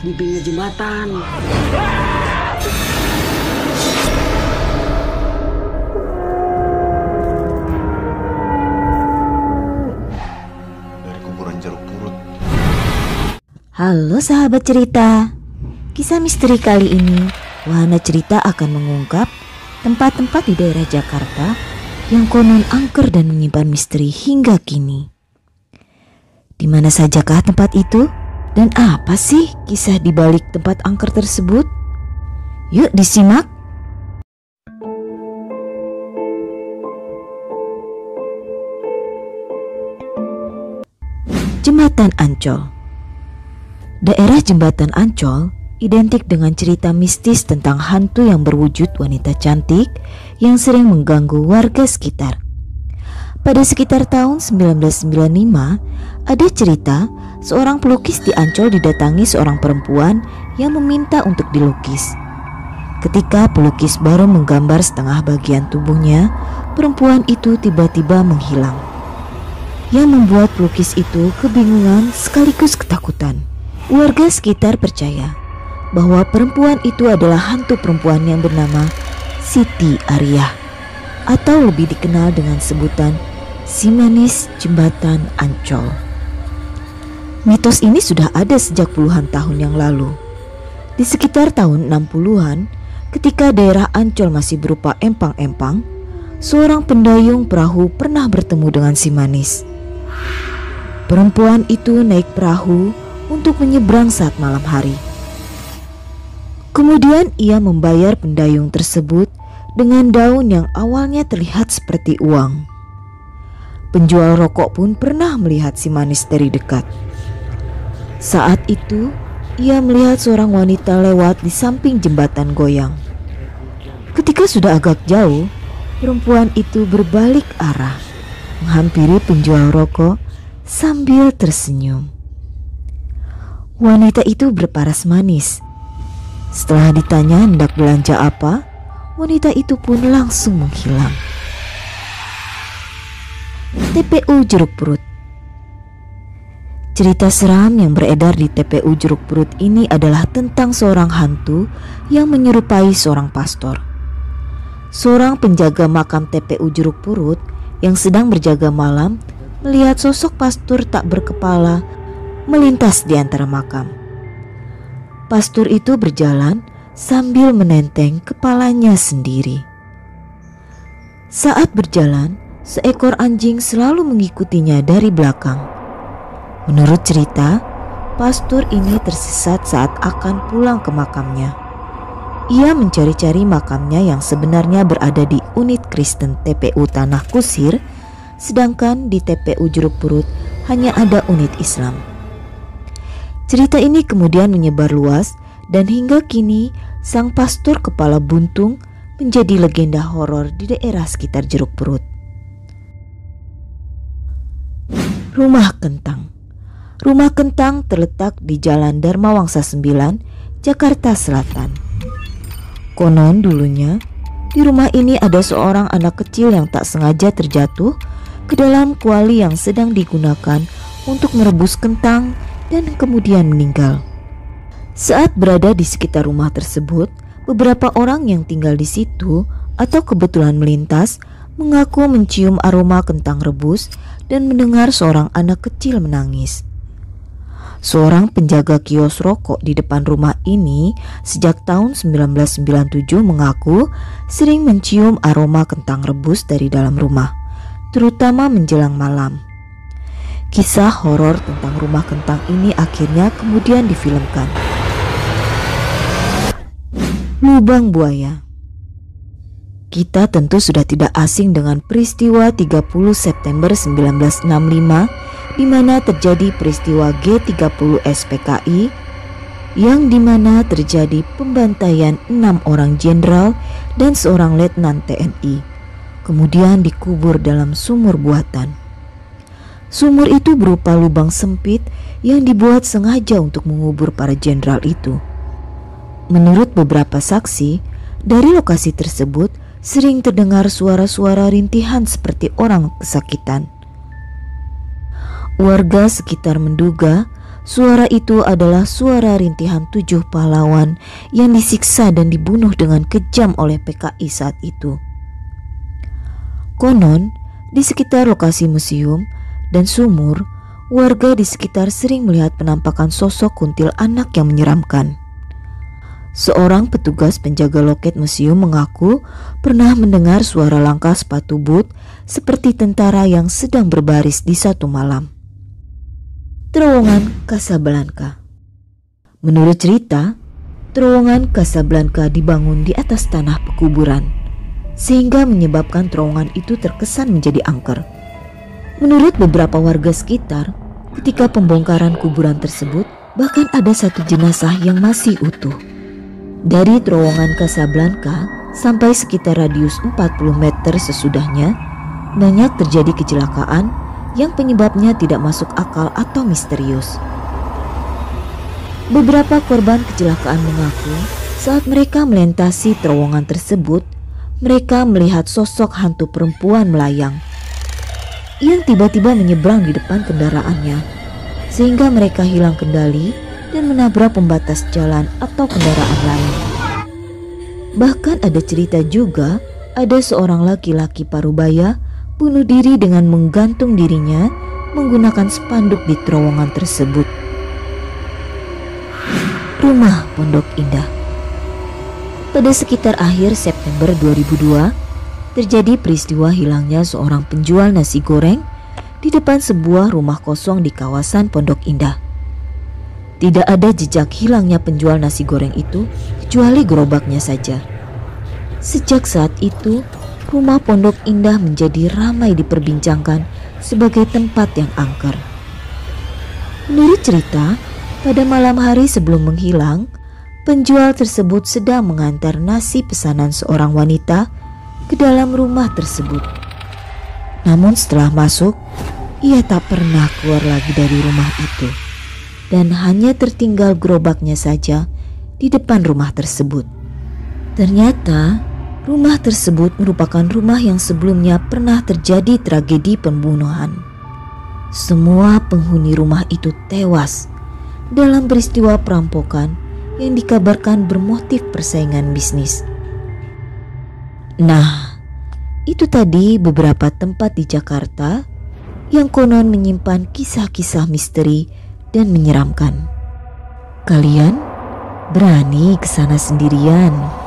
pas di pinggir jembatan. Dari kuburan Jeruk Purut. Halo sahabat cerita. Kisah misteri kali ini, wahana cerita akan mengungkap tempat-tempat di daerah Jakarta yang konon angker dan menyimpan misteri hingga kini. Di mana sajakah tempat itu? Dan apa sih kisah di balik tempat angker tersebut? Yuk disimak. Jembatan Ancol. Daerah Jembatan Ancol identik dengan cerita mistis tentang hantu yang berwujud wanita cantik yang sering mengganggu warga sekitar. Pada sekitar tahun 1995, ada cerita seorang pelukis di Ancol didatangi seorang perempuan yang meminta untuk dilukis. Ketika pelukis baru menggambar setengah bagian tubuhnya, perempuan itu tiba-tiba menghilang. Yang membuat pelukis itu kebingungan sekaligus ketakutan. Warga sekitar percaya bahwa perempuan itu adalah hantu perempuan yang bernama Siti Ariyah, atau lebih dikenal dengan sebutan Si Manis Jembatan Ancol. Mitos ini sudah ada sejak puluhan tahun yang lalu. Di sekitar tahun 60-an, ketika daerah Ancol masih berupa empang-empang, seorang pendayung perahu pernah bertemu dengan si Manis. Perempuan itu naik perahu untuk menyeberang saat malam hari. Kemudian ia membayar pendayung tersebut dengan daun yang awalnya terlihat seperti uang. Penjual rokok pun pernah melihat si Manis dari dekat. Saat itu, ia melihat seorang wanita lewat di samping jembatan goyang. Ketika sudah agak jauh, perempuan itu berbalik arah, menghampiri penjual rokok sambil tersenyum. Wanita itu berparas manis. Setelah ditanya hendak belanja apa, wanita itu pun langsung menghilang. TPU Jeruk Purut. Cerita seram yang beredar di TPU Jeruk Purut ini adalah tentang seorang hantu yang menyerupai seorang pastor. Seorang penjaga makam TPU Jeruk Purut yang sedang berjaga malam melihat sosok pastor tak berkepala melintas di antara makam. Pastor itu berjalan sambil menenteng kepalanya sendiri. Saat berjalan, seekor anjing selalu mengikutinya dari belakang. Menurut cerita, pastor ini tersesat saat akan pulang ke makamnya. Ia mencari-cari makamnya yang sebenarnya berada di unit Kristen TPU Tanah Kusir, sedangkan di TPU Jeruk Purut hanya ada unit Islam. Cerita ini kemudian menyebar luas dan hingga kini sang pastor kepala buntung menjadi legenda horor di daerah sekitar Jeruk Purut. Rumah Kentang. Rumah Kentang terletak di Jalan Dharma Wangsa 9, Jakarta Selatan. Konon dulunya, di rumah ini ada seorang anak kecil yang tak sengaja terjatuh ke dalam kuali yang sedang digunakan untuk merebus kentang dan kemudian meninggal. Saat berada di sekitar rumah tersebut, beberapa orang yang tinggal di situ atau kebetulan melintas mengaku mencium aroma kentang rebus dan mendengar seorang anak kecil menangis. Seorang penjaga kios rokok di depan rumah ini sejak tahun 1997 mengaku sering mencium aroma kentang rebus dari dalam rumah, terutama menjelang malam. Kisah horor tentang rumah kentang ini akhirnya kemudian difilmkan. Lubang Buaya. Kita tentu sudah tidak asing dengan peristiwa 30 September 1965 di mana terjadi peristiwa G30 SPKI yang di mana terjadi pembantaian 6 orang jenderal dan seorang letnan TNI, kemudian dikubur dalam sumur buatan. Sumur itu berupa lubang sempit yang dibuat sengaja untuk mengubur para jenderal itu. Menurut beberapa saksi, dari lokasi tersebut sering terdengar suara-suara rintihan seperti orang kesakitan. Warga sekitar menduga Suara itu adalah suara rintihan 7 pahlawan yang disiksa dan dibunuh dengan kejam oleh PKI saat itu. Konon, di sekitar lokasi museum dan sumur, warga di sekitar sering melihat penampakan sosok kuntil anak yang menyeramkan. Seorang petugas penjaga loket museum mengaku pernah mendengar suara langkah sepatu boot seperti tentara yang sedang berbaris di satu malam. Terowongan Casablanca. Menurut cerita, terowongan Casablanca dibangun di atas tanah pekuburan, sehingga menyebabkan terowongan itu terkesan menjadi angker. Menurut beberapa warga sekitar, ketika pembongkaran kuburan tersebut, bahkan ada satu jenazah yang masih utuh. Dari terowongan Casablanca sampai sekitar radius 40 meter sesudahnya, banyak terjadi kecelakaan yang penyebabnya tidak masuk akal atau misterius. Beberapa korban kecelakaan mengaku saat mereka melintasi terowongan tersebut, mereka melihat sosok hantu perempuan melayang yang tiba-tiba menyeberang di depan kendaraannya, sehingga mereka hilang kendali dan menabrak pembatas jalan atau kendaraan lain. Bahkan ada cerita juga ada seorang laki-laki parubaya bunuh diri dengan menggantung dirinya menggunakan spanduk di terowongan tersebut. Rumah Pondok Indah. Pada sekitar akhir September 2002, terjadi peristiwa hilangnya seorang penjual nasi goreng di depan sebuah rumah kosong di kawasan Pondok Indah. Tidak ada jejak hilangnya penjual nasi goreng itu kecuali gerobaknya saja. Sejak saat itu, rumah Pondok Indah menjadi ramai diperbincangkan sebagai tempat yang angker. Menurut cerita, pada malam hari sebelum menghilang, penjual tersebut sedang mengantar nasi pesanan seorang wanita ke dalam rumah tersebut. Namun setelah masuk, ia tak pernah keluar lagi dari rumah itu, dan hanya tertinggal gerobaknya saja di depan rumah tersebut. Ternyata rumah tersebut merupakan rumah yang sebelumnya pernah terjadi tragedi pembunuhan. Semua penghuni rumah itu tewas dalam peristiwa perampokan yang dikabarkan bermotif persaingan bisnis. Nah, itu tadi beberapa tempat di Jakarta yang konon menyimpan kisah-kisah misteri dan menyeramkan. Kalian berani ke sana sendirian?